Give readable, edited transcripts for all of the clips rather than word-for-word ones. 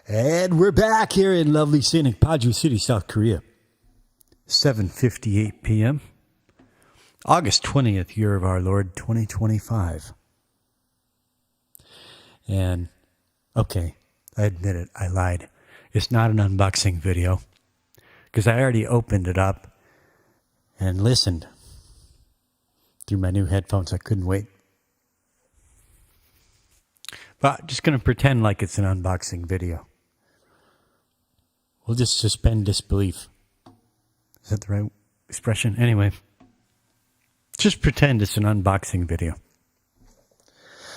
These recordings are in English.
And we're back here in lovely scenic Paju City, South Korea. 7:58 p.m. August 20th, year of our Lord, 2025. And, okay, I admit it, I lied. It's not an unboxing video, because I already opened it up and listened through my new headphones. I couldn't wait. But I'm just going to pretend like it's an unboxing video. We'll just suspend disbelief. Is that the right expression? Anyway, just pretend it's an unboxing video.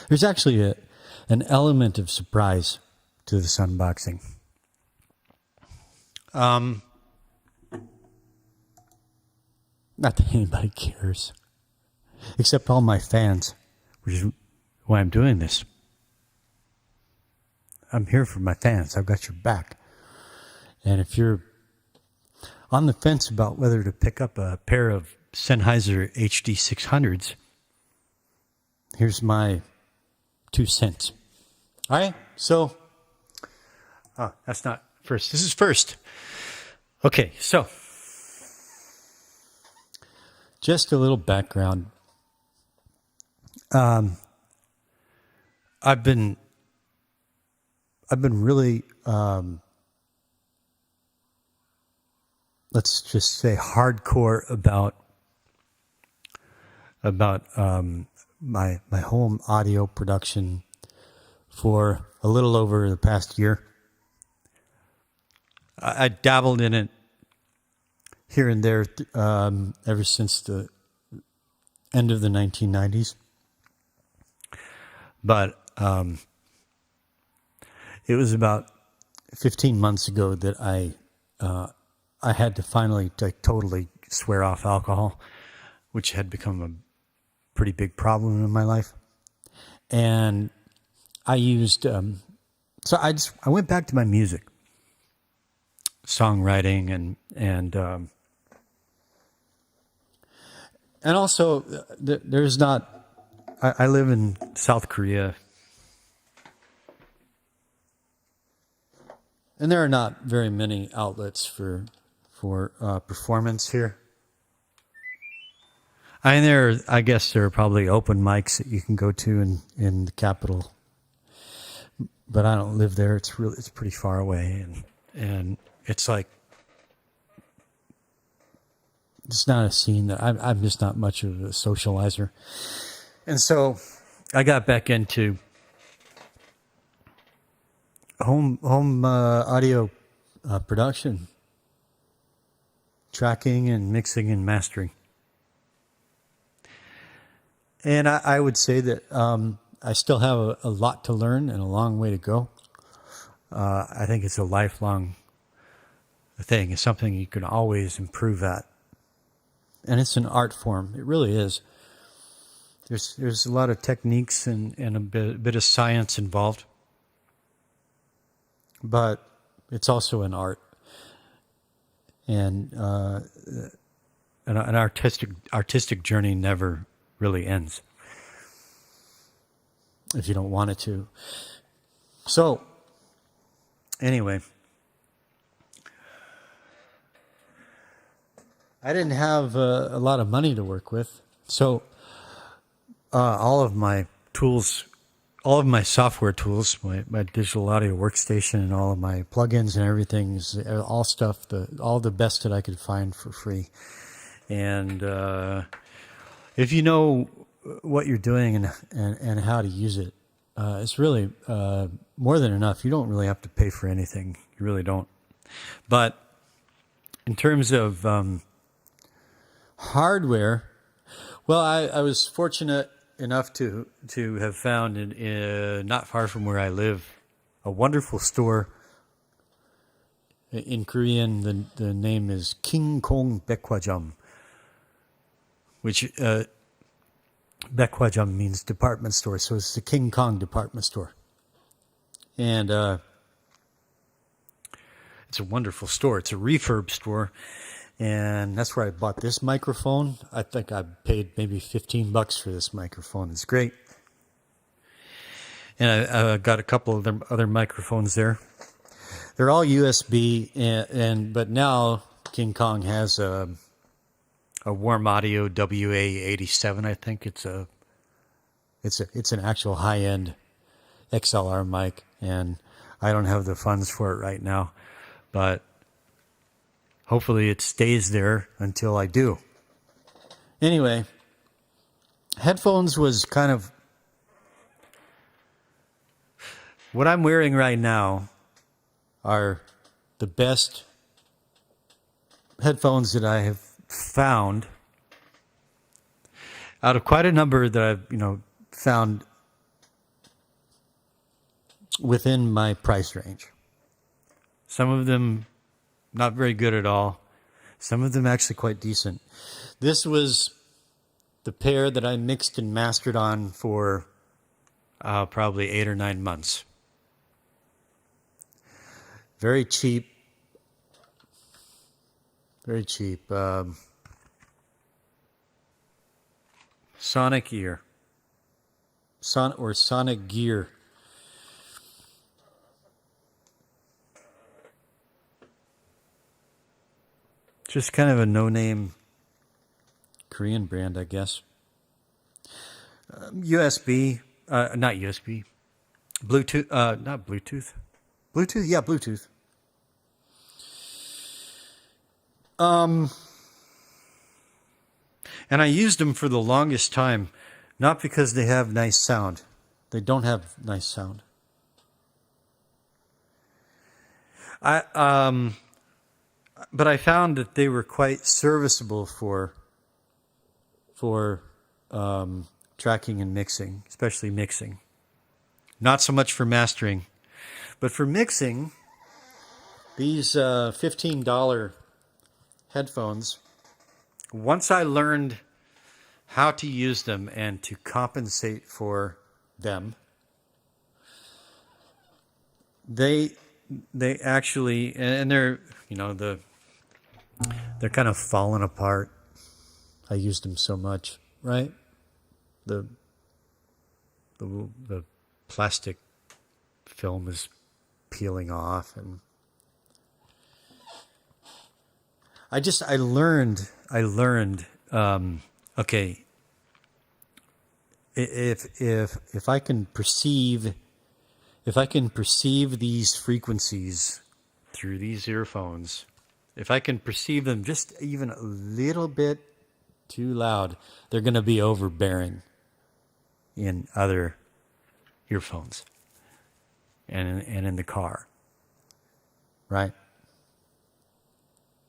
There's actually an element of surprise to this unboxing. Not that anybody cares, except all my fans, which is why I'm doing this. I'm here for my fans. I've got your back. And if you're on the fence about whether to pick up a pair of Sennheiser HD 600s, here's my 2 cents. All right, so, that's not first. This is first. Okay, so, just a little background. I've been really, let's just say hardcore about my home audio production for a little over the past year. I dabbled in it here and there ever since the end of the 1990s. But it was about 15 months ago that I had to finally totally swear off alcohol, which had become a pretty big problem in my life. And I used, so I went back to my music, songwriting, and also there's not, I live in South Korea, and there are not very many outlets for performance here. I guess there are probably open mics that you can go to in the capital, but I don't live there. It's pretty far away, and it's like it's not a scene that I'm just not much of a socializer, and so I got back into home audio production, tracking and mixing and mastering. And I would say that I still have a lot to learn and a long way to go. I think it's a lifelong thing. It's something you can always improve at. And it's an art form. It really is. There's a lot of techniques and a bit of science involved. But it's also an art. And an artistic journey never really ends, if you don't want it to. So, anyway, I didn't have a lot of money to work with, so all of my tools, all of my software tools, my digital audio workstation and all of my plugins and everything is all stuff, all the best that I could find for free. And if you know what you're doing and how to use it, it's really more than enough. You don't really have to pay for anything. You really don't. But in terms of hardware, well, I was fortunate enough to have found not far from where I live a wonderful store. In Korean, the name is King Kong Baekwajam, which Baekwajam means department store, so it's the King Kong department store. And it's a wonderful store. It's a refurb store, and that's where I bought this microphone. I think I paid maybe $15 for this microphone. It's great. And I got a couple of other microphones there. they're all USB, but now King Kong has a Warm Audio WA87. I think it's an actual high-end XLR mic, and I don't have the funds for it right now, but hopefully it stays there until I do. Anyway, headphones was kind of what I'm wearing right now are the best headphones that I have found out of quite a number that I've, found within my price range. Some of them not very good at all. Some of them actually quite decent. This was the pair that I mixed and mastered on for probably 8 or 9 months. Very cheap. Very cheap. Sonic Gear. Sonic Gear. Just kind of a no-name Korean brand, I guess. USB, not USB. Bluetooth, not Bluetooth. Bluetooth, yeah, Bluetooth. And I used them for the longest time, not because they have nice sound. They don't have nice sound. But I found that they were quite serviceable for tracking and mixing, especially mixing. Not so much for mastering, but for mixing, these $15 headphones, once I learned how to use them and to compensate for them, they actually, and they're, they're kind of falling apart. I used them so much, right? The plastic film is peeling off, and I learned, okay, if I can perceive these frequencies through these earphones, if I can perceive them just even a little bit too loud, they're going to be overbearing in other earphones and in the car, right?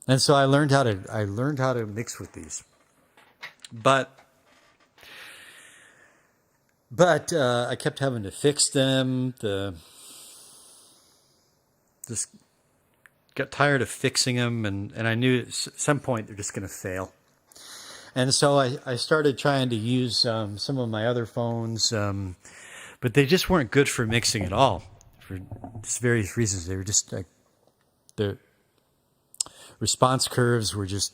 And so I learned how to mix with these, but I kept having to fix them. Just got tired of fixing them, and I knew at some point they're just going to fail. And so I started trying to use some of my other phones, but they just weren't good for mixing at all for just various reasons. They were just like the response curves were just,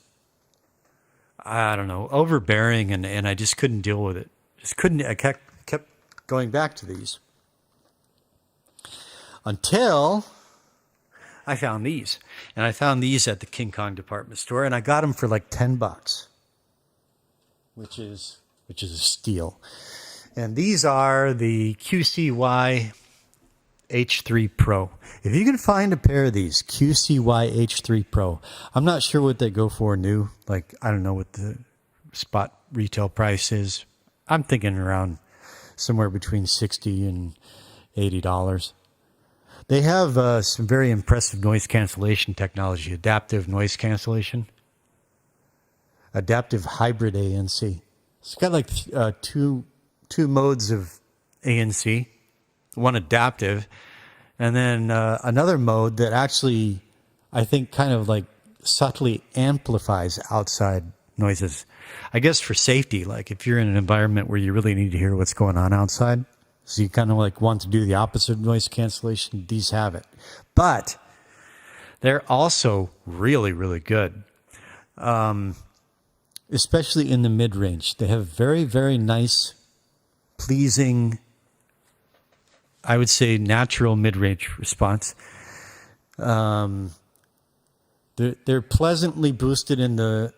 I don't know, overbearing, and I just couldn't deal with it. I kept going back to these until I found these. And I found these at the King Kong department store, and I got them for like $10, which is a steal. And these are the QCY H3 Pro. If you can find a pair of these, QCY H3 Pro, I'm not sure what they go for new. Like, I don't know what the spot retail price is. I'm thinking around somewhere between $60 and $80. They have some very impressive noise cancellation technology, adaptive noise cancellation, adaptive hybrid ANC. It's got like two modes of ANC, one adaptive, and then another mode that actually, I think, kind of like subtly amplifies outside noises. I guess for safety, like if you're in an environment where you really need to hear what's going on outside, so you kind of like want to do the opposite of noise cancellation, these have it. But they're also really, really good, especially in the mid-range. They have very, very nice, pleasing, I would say natural mid-range response. They're pleasantly boosted in the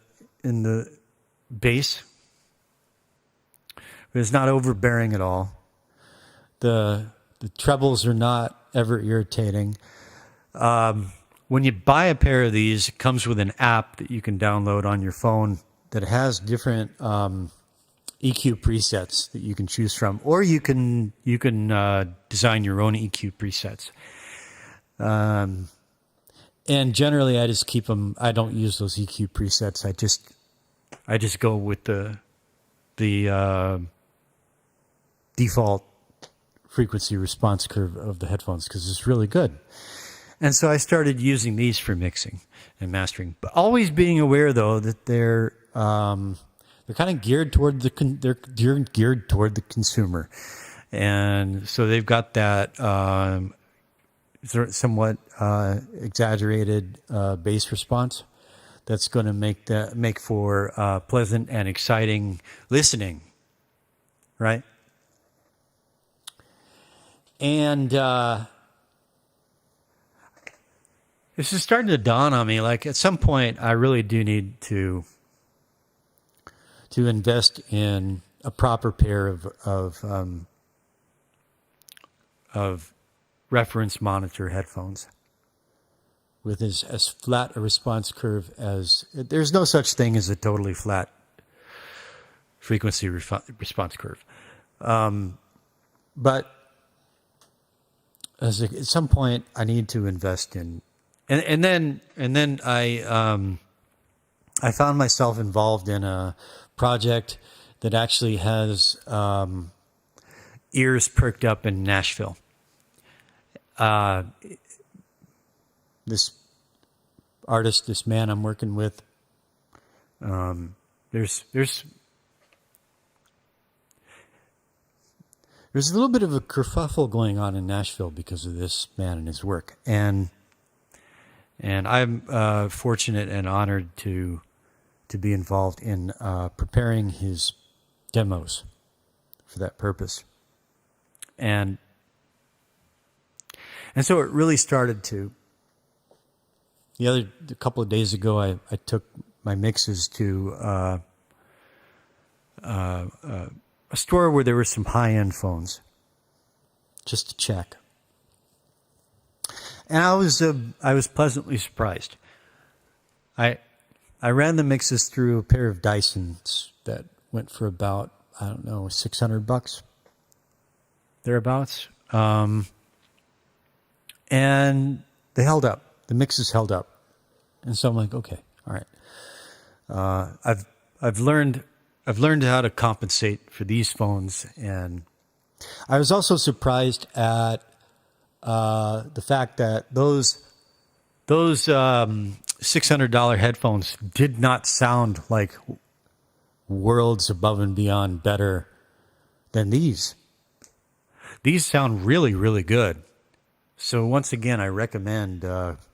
bass. It's not overbearing at all. The trebles are not ever irritating. When you buy a pair of these, it comes with an app that you can download on your phone that has different EQ presets that you can choose from, or you can design your own EQ presets. And generally, I just keep them. I don't use those EQ presets. I just go with the default frequency response curve of the headphones because it's really good. And so I started using these for mixing and mastering, but always being aware though that they're kind of geared toward geared toward the consumer, and so they've got that somewhat exaggerated bass response that's going to make for pleasant and exciting listening, right? And this is starting to dawn on me. Like at some point, I really do need to invest in a proper pair of reference monitor headphones with as flat a response curve as. There's no such thing as a totally flat frequency response curve, but at some point I need to invest in. And then I found myself involved in a project that actually has ears perked up in Nashville. This artist, this man I'm working with, there's a little bit of a kerfuffle going on in Nashville because of this man and his work, and I'm fortunate and honored to be involved in preparing his demos for that purpose. And so it really started to. A couple of days ago, I took my mixes to a store where there were some high-end phones, just to check. And I was pleasantly surprised. I ran the mixes through a pair of Dysons that went for about, I don't know, $600 thereabouts, and they held up. The mixes held up, and so I'm like, okay, all right. I've learned how to compensate for these phones, and I was also surprised at the fact that those $600 headphones did not sound like worlds above and beyond better than these. These sound really, really good. So once again, I recommend QCY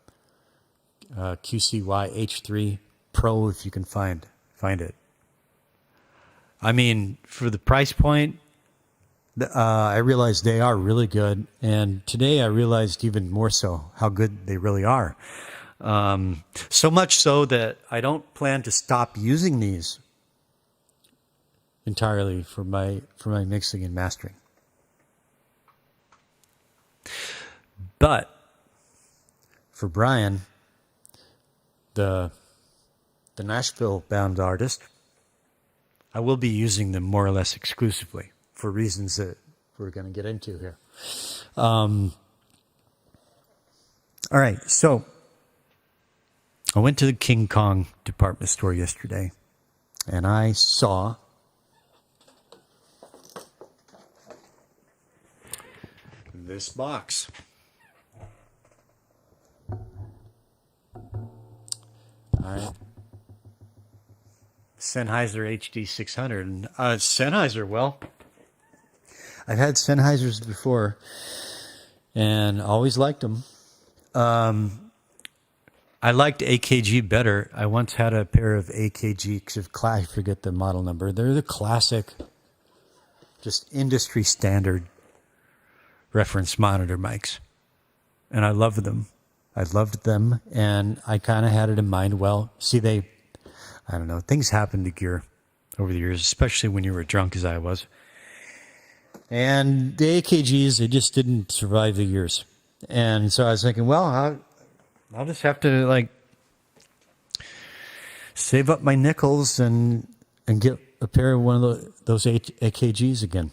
H3 Pro if you can find it. I mean, for the price point, I realized they are really good, and today I realized even more so how good they really are. So much so that I don't plan to stop using these entirely for my mixing and mastering. But for Brian, the Nashville-bound artist, I will be using them more or less exclusively for reasons that we're going to get into here. All right, so I went to the King Kong department store yesterday, and I saw this box. All right. Sennheiser HD 600. And Sennheiser, well, I've had Sennheisers before and always liked them. I liked AKG better. I once had a pair of AKG, I forget the model number. They're the classic, just industry standard reference monitor mics. And I love them. I loved them, and I kind of had it in mind. Well, see, I don't know, things happen to gear over the years, especially when you were drunk as I was. And the AKGs, they just didn't survive the years. And so I was thinking, well, I'll just have to like save up my nickels and get a pair of one of those AKGs again.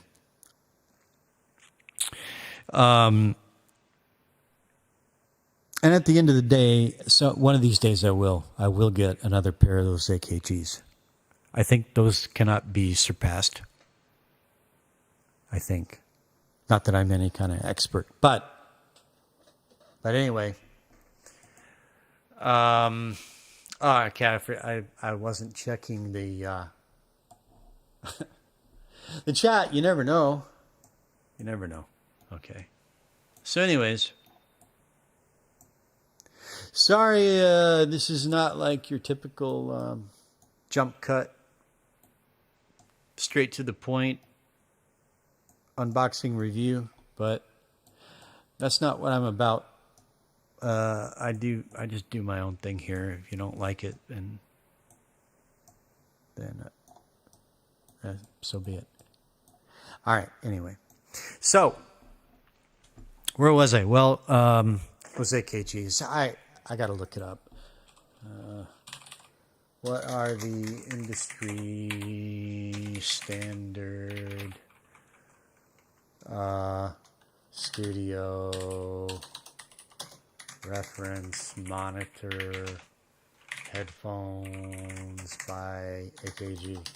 And at the end of the day, so one of these days I will get another pair of those AKGs. I think those cannot be surpassed. I think. Not that I'm any kind of expert, but anyway. I wasn't checking the the chat. You never know. You never know. Okay. So anyways, sorry, this is not like your typical jump cut, straight to the point unboxing review, but that's not what I'm about. I just do my own thing here. If you don't like it, then so be it. All right. Anyway, so where was I? Well, was AKGs. I got to look it up. What are the industry standard studio reference monitor headphones by AKG?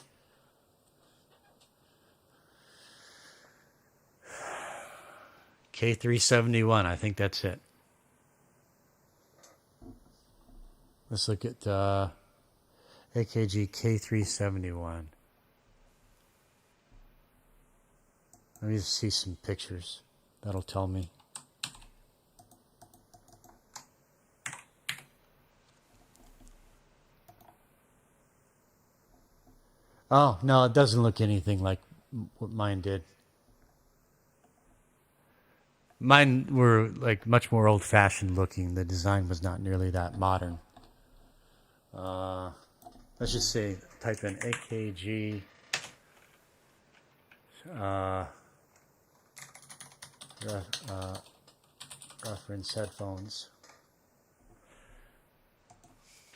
K371, I think that's it. Let's look at AKG K371. Let me just see some pictures. That'll tell me. Oh, no, it doesn't look anything like what mine did. Mine were like much more old-fashioned looking. The design was not nearly that modern. Let's just say, type in AKG reference headphones.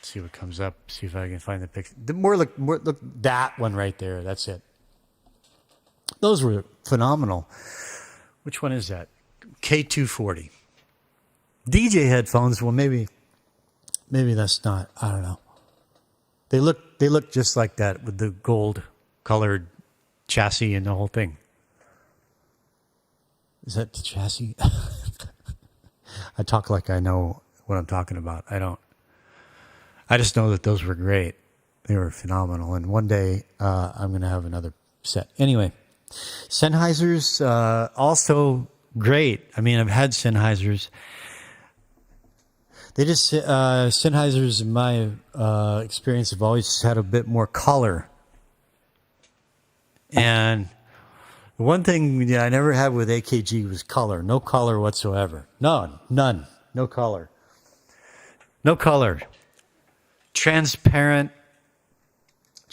See what comes up. See if I can find the picture. Look that one right there. That's it. Those were phenomenal. Which one is that? K240. DJ headphones. Well, maybe that's not. I don't know. They look just like that with the gold colored chassis and the whole thing. Is that the chassis? I talk like I know what I'm talking about. I don't. I just know that those were great. They were phenomenal. And one day I'm going to have another set. Anyway, Sennheisers also great. I mean, I've had Sennheisers. They just Sennheisers, in my experience, have always had a bit more color. And the one thing I never had with AKG was color. No color whatsoever. None. No color. No color. Transparent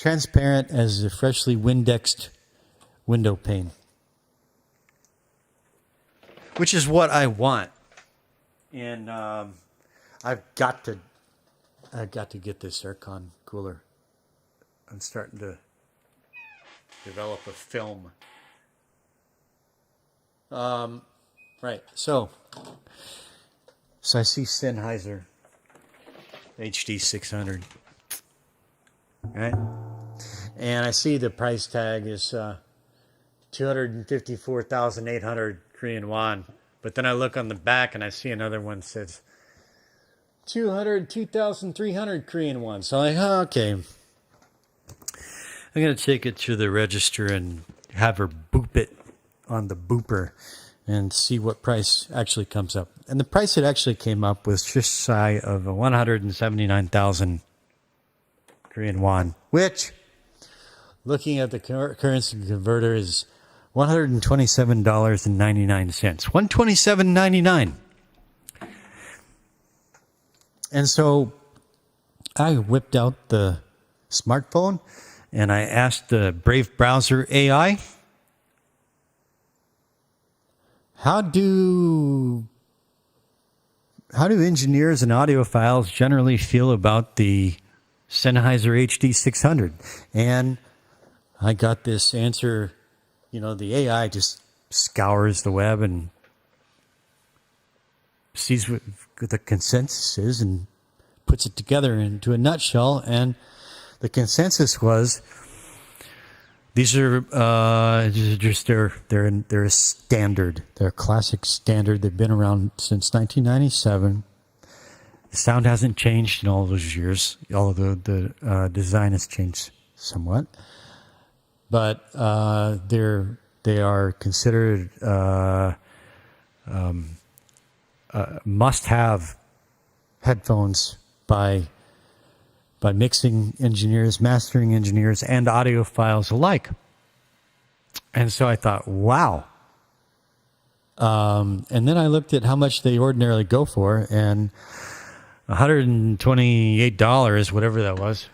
as a freshly Windexed window pane. Which is what I want. And I've got to get this aircon cooler. I'm starting to develop a film. Right. So I see Sennheiser HD 600. Right? And I see the price tag is 254,800 Korean won. But then I look on the back and I see another one that says 202,300 Korean won. So I'm like, oh, okay. I'm going to take it to the register and have her boop it on the booper and see what price actually comes up. And the price it actually came up was just shy of 179,000 Korean won, which, looking at the currency converter, is $127.99. $127.99. And so I whipped out the smartphone and I asked the Brave browser AI, how do engineers and audiophiles generally feel about the Sennheiser HD 600? And I got this answer. The AI just scours the web and sees what the consensus is and puts it together into a nutshell. And the consensus was these are just they're a standard. They're a classic standard. They've been around since 1997. The sound hasn't changed in all those years, although the design has changed somewhat. But they are considered must-have headphones by mixing engineers, mastering engineers, and audiophiles alike. And so I thought, wow. And then I looked at how much they ordinarily go for, and $128, whatever that was.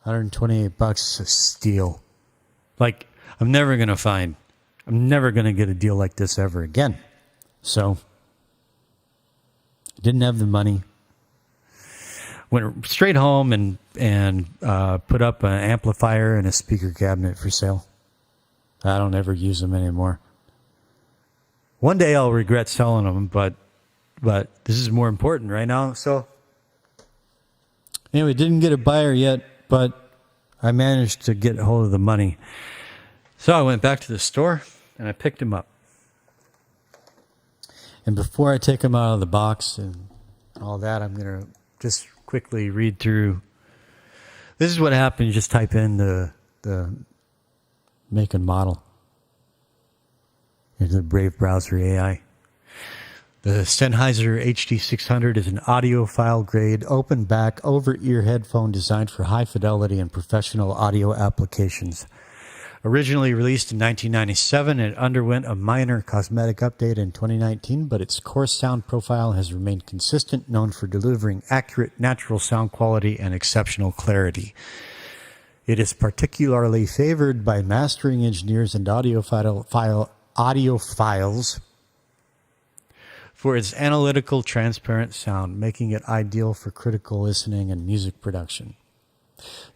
128 bucks a steal. Like, I'm never going to get a deal like this ever again. So, I didn't have the money. Went straight home and put up an amplifier and a speaker cabinet for sale. I don't ever use them anymore. One day I'll regret selling them, but this is more important right now. So, anyway, didn't get a buyer yet, but I managed to get a hold of the money. So I went back to the store and I picked them up. And before I take them out of the box and all that, I'm going to just quickly read through. This is what happened. You just type in the make and model into the Brave browser AI. The Sennheiser HD 600 is an audiophile-grade, open-back, over-ear headphone designed for high fidelity and professional audio applications. Originally released in 1997, it underwent a minor cosmetic update in 2019, but its core sound profile has remained consistent, known for delivering accurate, natural sound quality and exceptional clarity. It is particularly favored by mastering engineers and audiophiles for its analytical, transparent sound, making it ideal for critical listening and music production.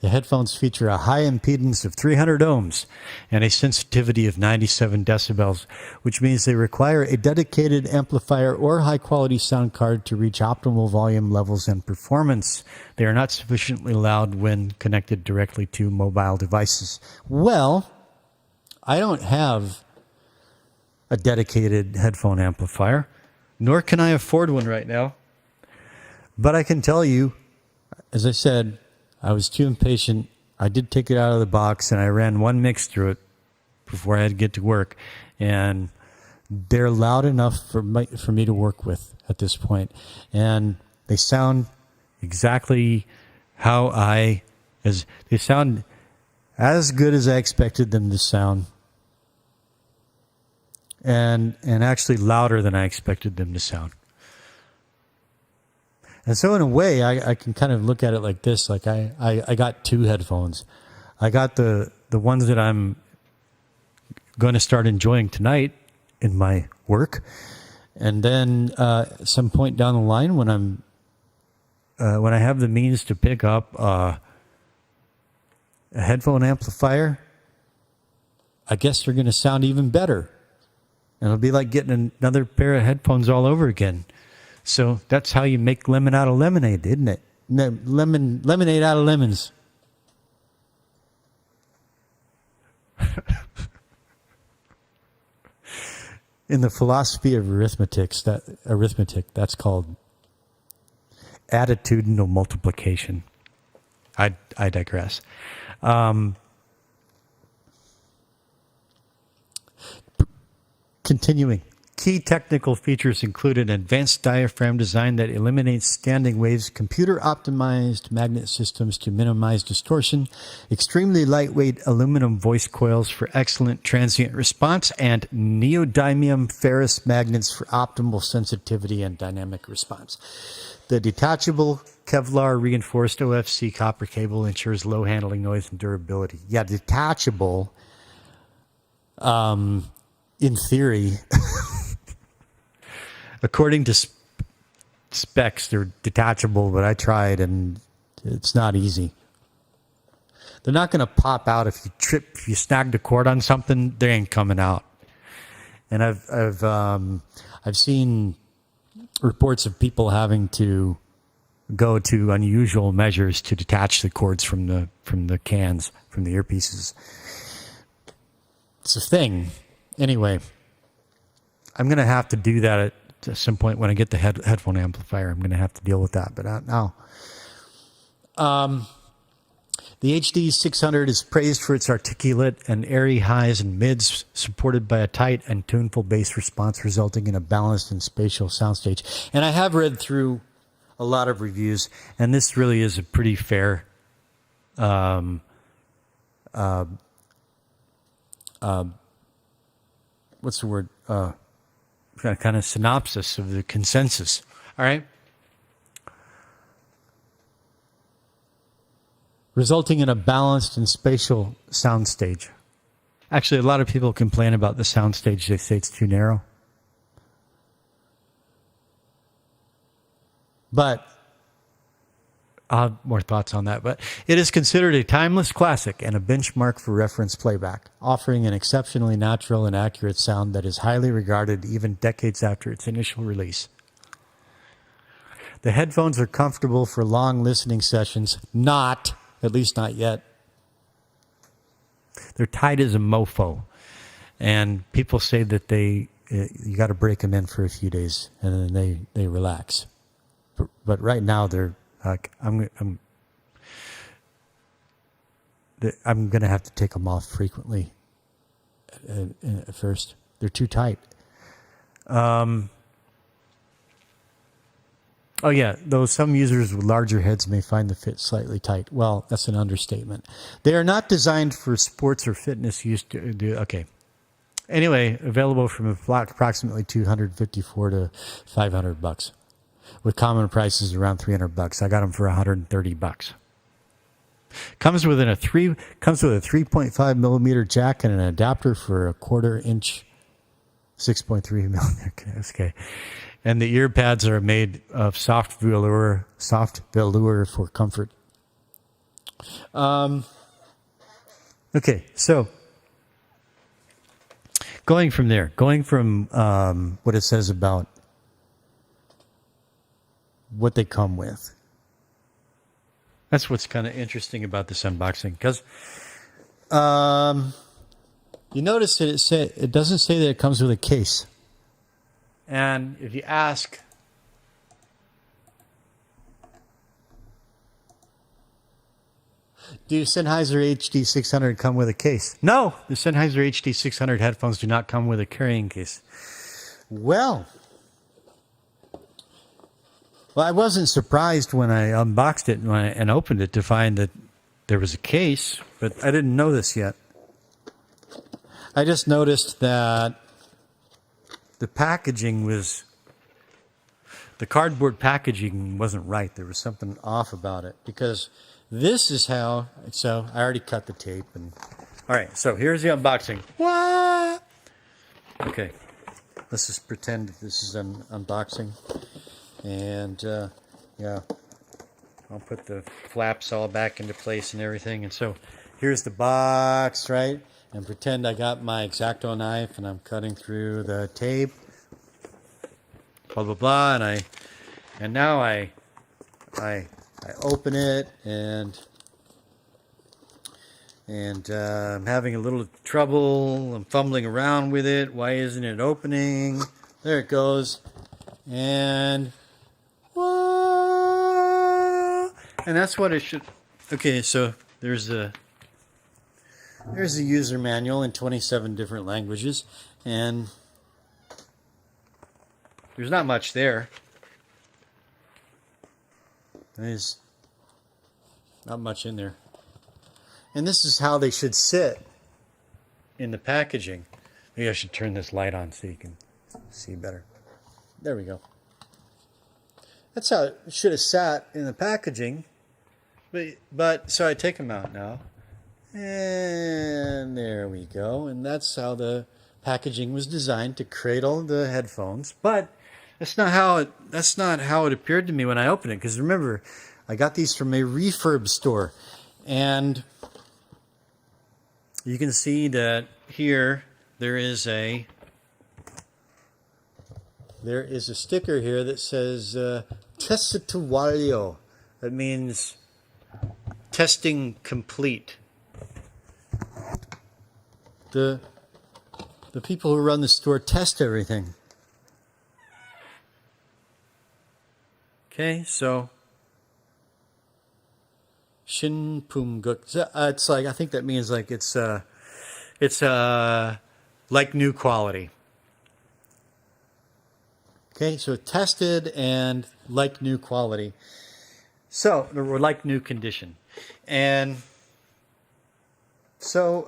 The headphones feature a high impedance of 300 ohms and a sensitivity of 97 decibels, which means they require a dedicated amplifier or high-quality sound card to reach optimal volume levels and performance. They are not sufficiently loud when connected directly to mobile devices. Well, I don't have a dedicated headphone amplifier, nor can I afford one right now. But I can tell you, as I said, I was too impatient. I did take it out of the box and I ran one mix through it before I had to get to work. And they're loud enough for me to work with at this point. And they sound exactly they sound as good as I expected them to sound. And actually louder than I expected them to sound. And so in a way, I can kind of look at it like this. Like I got two headphones. I got the ones that I'm going to start enjoying tonight in my work. And then at some point down the line when I have the means to pick up a headphone amplifier, I guess they're going to sound even better. And it'll be like getting another pair of headphones all over again. So that's how you make lemon out of lemonade, isn't it? Lemonade out of lemons. In the philosophy of arithmetic, that's called attitudinal multiplication. I digress. Continuing. Key technical features include an advanced diaphragm design that eliminates standing waves, computer-optimized magnet systems to minimize distortion, extremely lightweight aluminum voice coils for excellent transient response, and neodymium ferrous magnets for optimal sensitivity and dynamic response. The detachable Kevlar reinforced OFC copper cable ensures low handling noise and durability. Yeah, detachable, in theory... According to specs, they're detachable, but I tried and it's not easy. They're not going to pop out if you trip, if you snag the cord on something, they ain't coming out. And I've seen reports of people having to go to unusual measures to detach the cords from the cans, from the earpieces. It's a thing. Anyway, I'm going to have to do that at some point when I get the headphone amplifier. I'm going to have to deal with that, but not now. The HD600 is praised for its articulate and airy highs and mids, supported by a tight and tuneful bass response, resulting in a balanced and spatial soundstage. And I have read through a lot of reviews, and this really is a pretty fair what's the word? Kind of synopsis of the consensus. All right. Resulting in a balanced and spatial soundstage. Actually, a lot of people complain about the soundstage. They say it's too narrow. But I'll have more thoughts on that. But it is considered a timeless classic and a benchmark for reference playback, offering an exceptionally natural and accurate sound that is highly regarded even decades after its initial release. The headphones are comfortable for long listening sessions. Not, at least not yet. They're tight as a mofo. And people say that you got to break them in for a few days and then they relax. But right now they're I'm going to have to take them off frequently at first. They're too tight. Oh yeah, though some users with larger heads may find the fit slightly tight. Well, that's an understatement. They are not designed for sports or fitness use to do. Okay. Anyway, available from approximately $254 to $500. With common prices around $300. I got them for $130. Comes with a 3.5 millimeter jack and an adapter for a 1/4 inch 6.3 millimeter. Okay. And the ear pads are made of soft velour for comfort. Okay, so going from what it says about what they come with. That's what's kind of interesting about this unboxing, because you notice that it doesn't say that it comes with a case. And if you ask, do Sennheiser HD600 come with a case? No, the Sennheiser HD600 headphones do not come with a carrying case. Well, I wasn't surprised when I unboxed it and opened it to find that there was a case, but I didn't know this yet. I just noticed that the cardboard packaging wasn't right. There was something off about it, because this is how, so I already cut the tape. All right, so here's the unboxing. What? Okay, let's just pretend this is an unboxing. And, yeah, I'll put the flaps all back into place and everything. And so here's the box, right? And pretend I got my X-Acto knife and I'm cutting through the tape. Blah, blah, blah. And now I open it and I'm having a little trouble. I'm fumbling around with it. Why isn't it opening? There it goes. And that's what it should. Okay, so there's the user manual in 27 different languages, and there's not much there. There's not much in there. And this is how they should sit in the packaging. Maybe I should turn this light on so you can see better. There we go. That's how it should have sat in the packaging. But so I take them out now. And there we go. And that's how the packaging was designed to cradle the headphones. But that's not how it appeared to me when I opened it. Because remember, I got these from a refurb store. And you can see that here there is a sticker here that says Testatuario. That means testing complete. The people who run the store test everything. Okay, so Shinpumguk. It's like, I think that means like it's like new quality. Okay, so tested and like new quality. So, or like new condition. And so,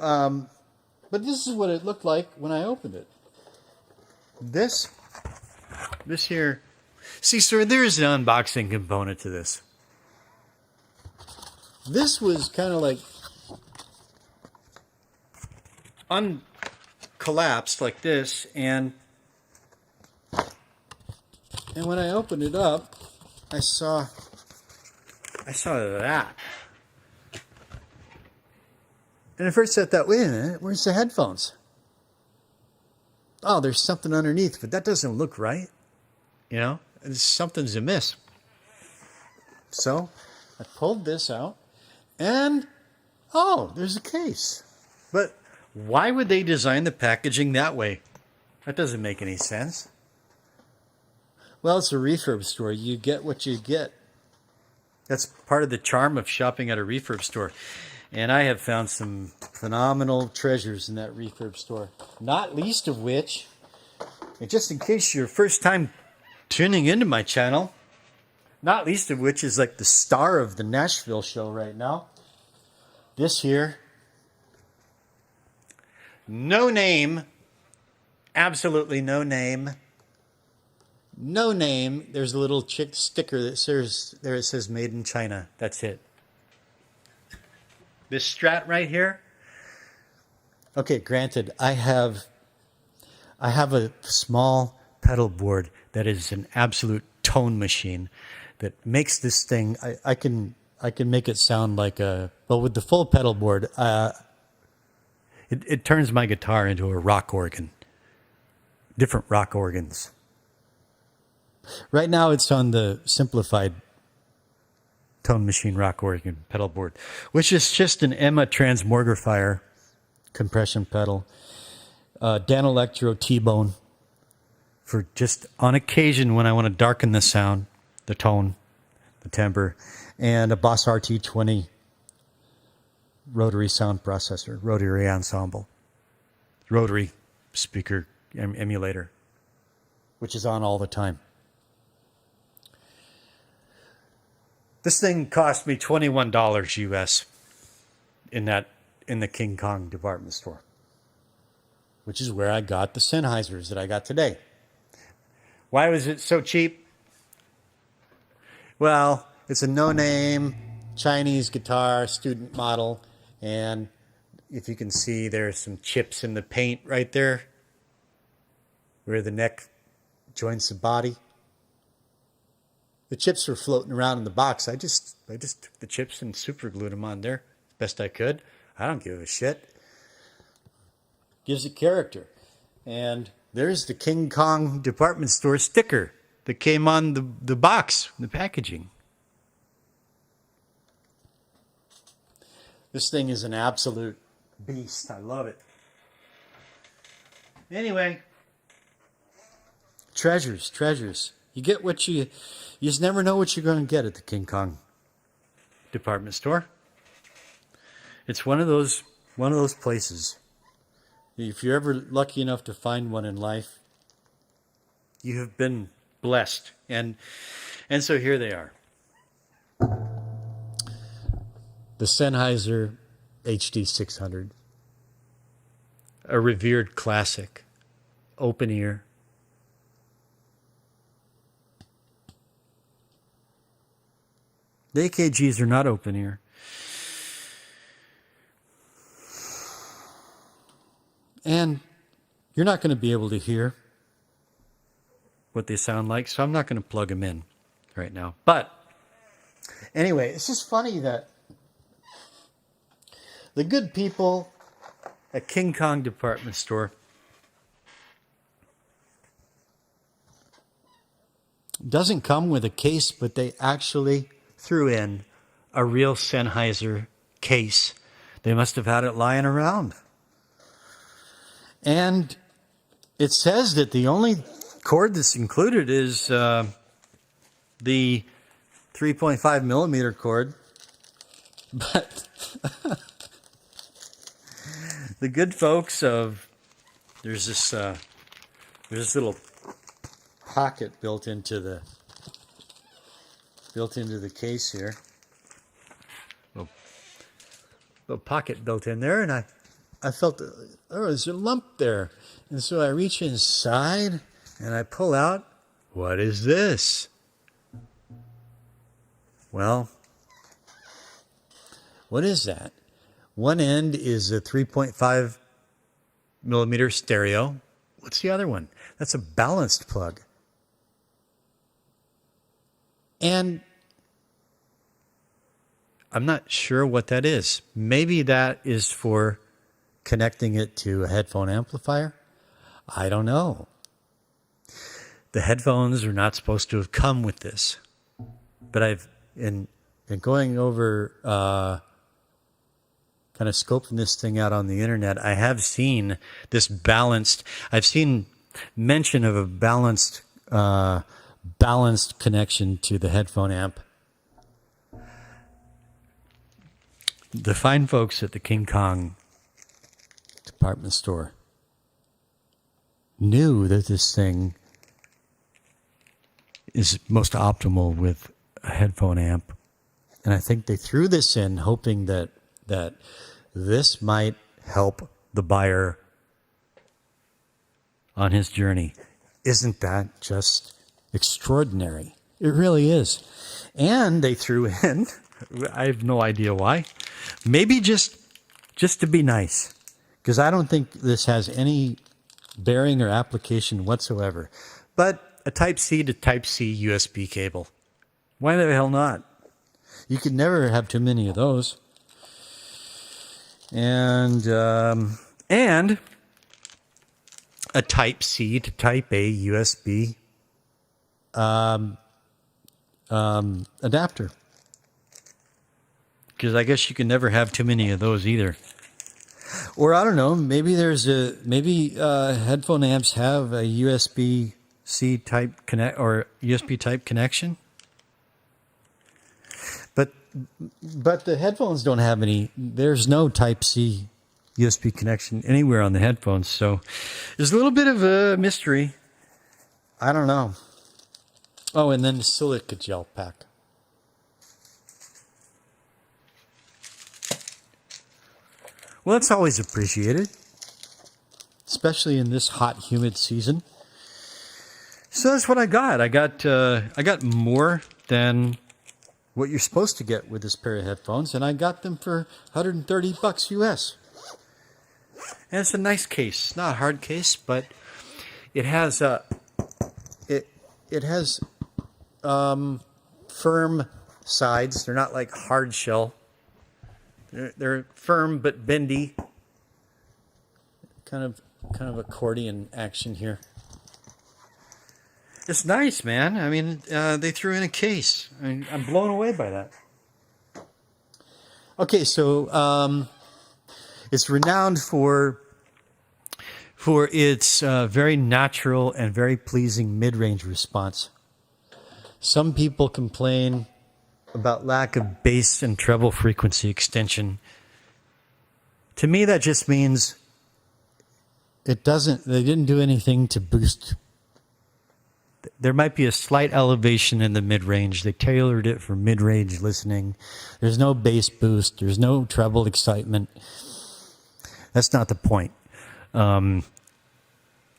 but this is what it looked like when I opened it. This here. See, sir, there is an unboxing component to this. This was kind of like uncollapsed like this, and when I opened it up, I saw that. And at first I thought, wait a minute, where's the headphones? Oh, there's something underneath, but that doesn't look right. You know, something's amiss. So I pulled this out, and oh, there's a case. But why would they design the packaging that way? That doesn't make any sense. Well, it's a refurb store. You get what you get. That's part of the charm of shopping at a refurb store. And I have found some phenomenal treasures in that refurb store. Not least of which, and just in case you're first time tuning into my channel, not least of which is like the star of the Nashville show right now. This here. No name. Absolutely no name. No name. There's a little sticker that says there, it says made in China. That's it. This Strat right here. Okay, granted, I have a small pedal board that is an absolute tone machine that makes this thing. I can make it sound like a, well, with the full pedal board, it turns my guitar into a rock organ. Different rock organs. Right now it's on the simplified tone machine rock organ pedal board, which is just an Emma transmogrifier compression pedal, Dan Electro T-Bone for just on occasion when I want to darken the sound, the tone, the timbre, and a Boss RT20 rotary sound processor, rotary ensemble, rotary speaker emulator, which is on all the time. This thing cost me $21 US in the King Kong department store, which is where I got the Sennheisers that I got today. Why was it so cheap? Well, it's a no-name Chinese guitar student model, and if you can see, there's some chips in the paint right there where the neck joins the body. The chips were floating around in the box. I just took the chips and super glued them on there as best I could. I don't give a shit. Gives it character. And there's the King Kong department store sticker that came on the box, the packaging. This thing is an absolute beast. I love it. Anyway, treasures. You get what you just never know what you're going to get at the King Kong department store. It's one of those places. If you're ever lucky enough to find one in life, you have been blessed. And so here they are. The Sennheiser HD 600, a revered classic, open ear. The AKGs are not open ear. And you're not going to be able to hear what they sound like, so I'm not going to plug them in right now. But anyway, it's just funny that the good people at King Kong department store doesn't come with a case, but they actually threw in a real Sennheiser case. They must have had it lying around. And it says that the only cord that's included is the 3.5 millimeter cord. But the good folks of, there's this little pocket built into the case here. Little pocket built in there, and I felt, there's a lump there. And so I reach inside and I pull out, what is this? Well, what is that? One end is a 3.5 millimeter stereo. What's the other one? That's a balanced plug. And I'm not sure what that is. Maybe that is for connecting it to a headphone amplifier. I don't know. The headphones are not supposed to have come with this. But I've, in going over, kind of scoping this thing out on the internet, I have seen this balanced, I've seen mention of a balanced connection to the headphone amp. The fine folks at the King Kong department store knew that this thing is most optimal with a headphone amp. And I think they threw this in hoping that this might help the buyer on his journey. Isn't that just extraordinary? It really is. And they threw in, I have no idea why, maybe just to be nice, because I don't think this has any bearing or application whatsoever, but a Type-C to Type-C USB cable. Why the hell not? You could never have too many of those. And a Type-C to Type-A USB adapter. Because I guess you can never have too many of those either. Or I don't know, maybe headphone amps have a USB-C type connect or USB type connection. But the headphones don't have any. There's no Type-C USB connection anywhere on the headphones, so there's a little bit of a mystery. I don't know. Oh, and then the silica gel pack. Well, that's always appreciated, especially in this hot, humid season. So that's what I got. I got more than what you're supposed to get with this pair of headphones, and I got them for $130 US. And it's a nice case. It's not a hard case, but it has firm sides. They're not like hard shell. They're firm but bendy. Kind of accordion action here. It's nice, man. I mean, they threw in a case. I mean, I'm blown away by that. Okay, so it's renowned for its very natural and very pleasing mid-range response. Some people complain about lack of bass and treble frequency extension. To me, that just means they didn't do anything to boost There might be a slight elevation in the mid-range. They tailored it for mid-range listening. There's no bass boost. There's no treble excitement. That's not the point.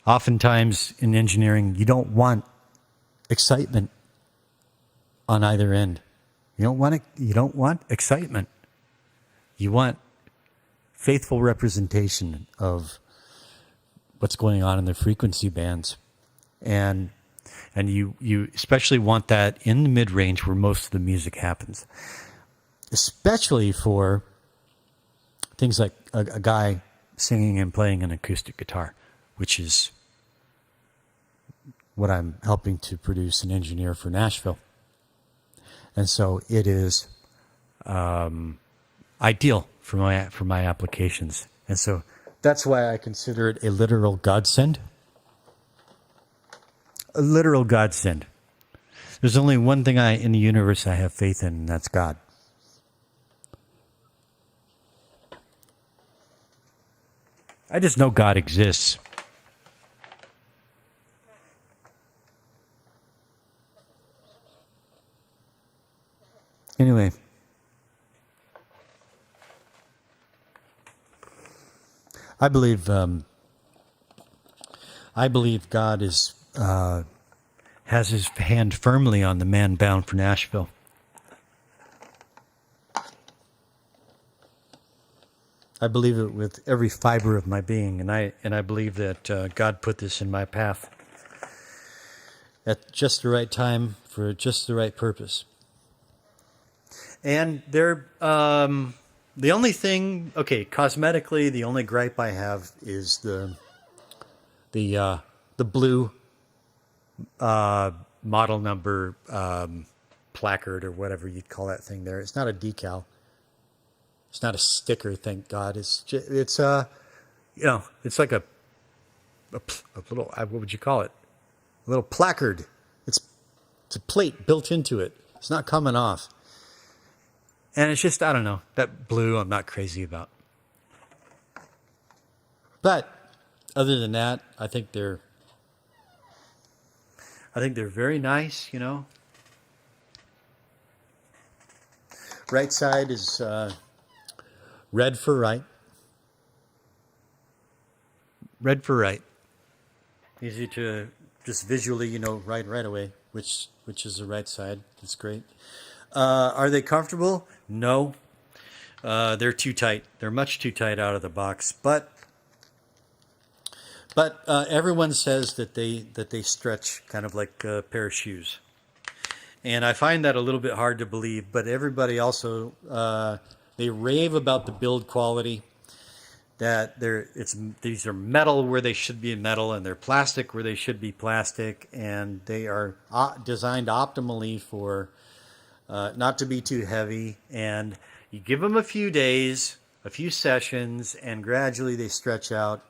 Oftentimes in engineering, you don't want excitement on either end. You don't want it. You don't want excitement. You want faithful representation of what's going on in the frequency bands, and you especially want that in the mid range where most of the music happens, especially for things like a guy singing and playing an acoustic guitar, which is what I'm helping to produce and engineer for Nashville. And so it is ideal for my applications. And so that's why I consider it a literal godsend. A literal godsend. There's only one thing in the universe I have faith in, and that's God. I just know God exists. Anyway, I believe God is has his hand firmly on the man bound for Nashville. I believe it with every fiber of my being, and I believe that God put this in my path at just the right time for just the right purpose. And they're the only thing, cosmetically, the only gripe I have is the blue model number placard or whatever you'd call that thing there. It's not a decal. It's not a sticker, thank God. It's it's like a little, what would you call it? A little placard. It's a plate built into it. It's not coming off. And it's just, I don't know, that blue I'm not crazy about. But other than that, I think they're very nice, you know. Right side is red for right. Red for right. Easy to just visually, right away, which is the right side. That's great. Are they comfortable? No. They're too tight. They're much too tight out of the box. But everyone says that they stretch kind of like a pair of shoes, and I find that a little bit hard to believe. But everybody also they rave about the build quality. That these are metal where they should be metal, and they're plastic where they should be plastic, and they are designed optimally for not to be too heavy. And you give them a few days, a few sessions, and gradually they stretch out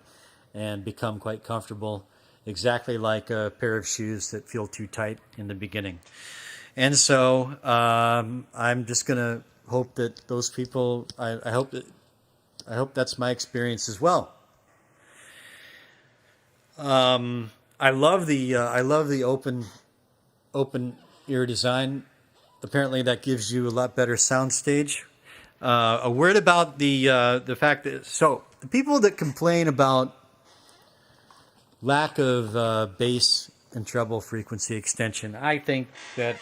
and become quite comfortable, exactly like a pair of shoes that feel too tight in the beginning. And so I'm just going to hope that those people, I hope that's my experience as well. I love the open ear design. Apparently, that gives you a lot better soundstage. A word about the fact that the people that complain about lack of bass and treble frequency extension, I think that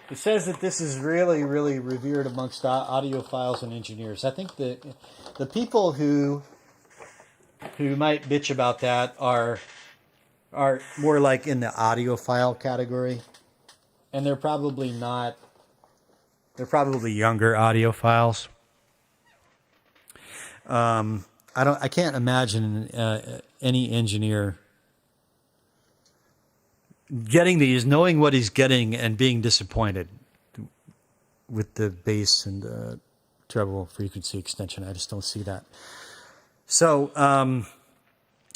it says that this is really, really revered amongst audiophiles and engineers. I think that the people who might bitch about that are more like in the audiophile category, and they're probably not. They're probably younger audiophiles. I can't imagine any engineer getting these, knowing what he's getting, and being disappointed with the bass and treble frequency extension. I just don't see that. So,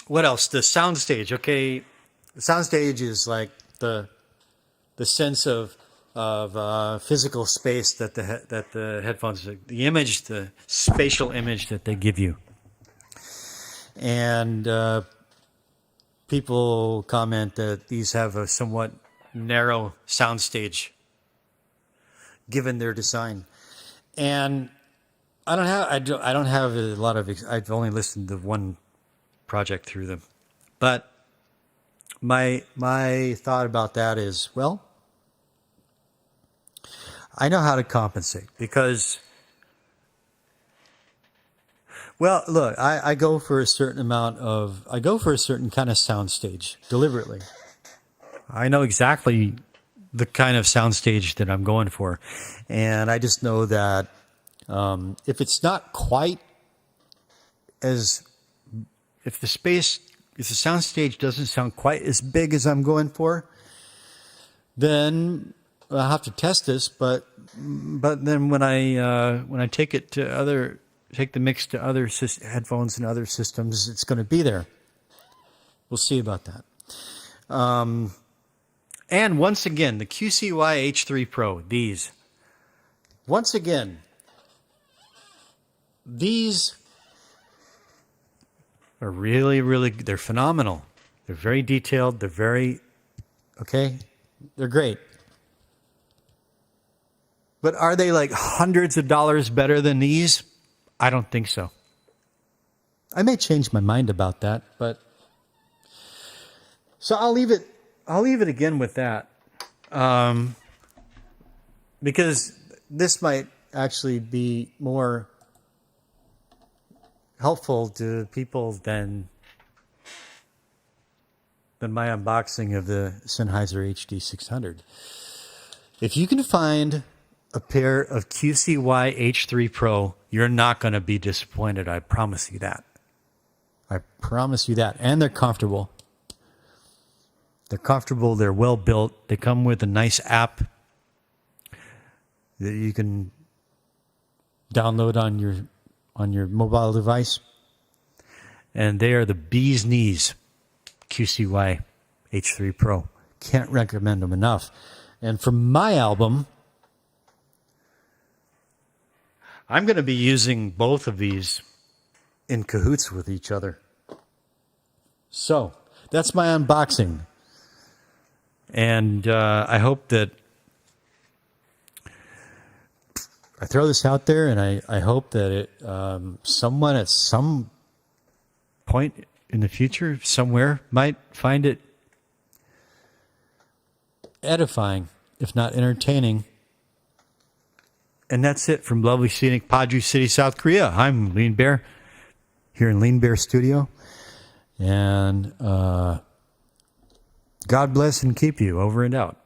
what else? The soundstage. Okay, the soundstage is like the sense of physical space that the headphones, the image, the spatial image that they give you, and people comment that these have a somewhat narrow soundstage given their design. And I don't have a lot of, I've only listened to one project through them. But my thought about that is, well, I know how to compensate because, well, look, I go for a certain kind of soundstage deliberately. I know exactly the kind of soundstage that I'm going for. And I just know that if it's not quite as, if the soundstage doesn't sound quite as big as I'm going for, then I'll have to test this. But then when I take the mix to other headphones and other systems, it's going to be there. We'll see about that. And once again, the QCY H3 Pro, these are really, they're phenomenal. They're very detailed. They're very, okay, they're great. But are they like hundreds of dollars better than these? I don't think so. I may change my mind about that, but so I'll leave it again with that. Because this might actually be more helpful to people than my unboxing of the Sennheiser HD600. If you can find a pair of QCY H3 Pro, you're not going to be disappointed. I promise you that. And they're comfortable. They're well built. They come with a nice app that you can download on your mobile device. And they are the bee's knees, QCY H3 Pro. Can't recommend them enough. And for my album, I'm going to be using both of these in cahoots with each other. So that's my unboxing. And I hope that I throw this out there, and I hope that someone at some point in the future, somewhere, might find it edifying, if not entertaining. And that's it from lovely scenic Padre City, South Korea. I'm Lean Bear, here in Lean Bear Studio. And God bless and keep you. Over and out.